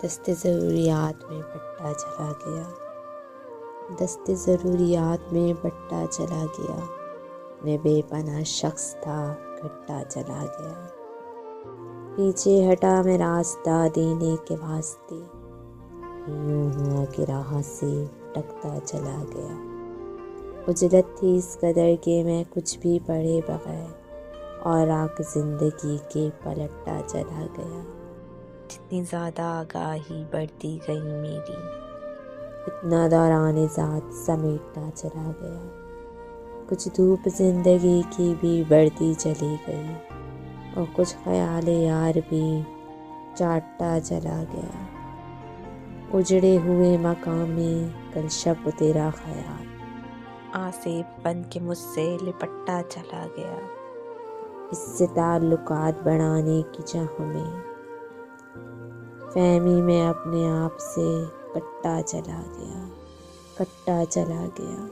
دست ضروریات میں بٹا چلا گیا، دست ضروریات میں بٹا چلا گیا، میں بے پناہ شخص تھا کٹا چلا گیا، پیچھے ہٹا میں راستہ دینے کے واسطے، یوں ہوا کہ راہ سے بھٹکتا چلا گیا، اجلت تھی اس قدر کہ میں کچھ بھی پڑھے بغیر اور آگ زندگی کے پلٹتا چلا گیا، جتنی زیادہ آگاہی بڑھتی گئی میری، اتنا دوران ذات سمیٹتا چلا گیا، کچھ دھوپ زندگی کی بھی بڑھتی چلی گئی اور کچھ خیال یار بھی چاٹتا چلا گیا، اجڑے ہوئے مقام میں کل شب تیرا خیال آسیب بن کے مجھ سے لپٹتا چلا گیا، اس سے تعلقات بڑھانے کی چاہ میں فہمی میں اپنے آپ سے کٹا چلا گیا، کٹا چلا گیا۔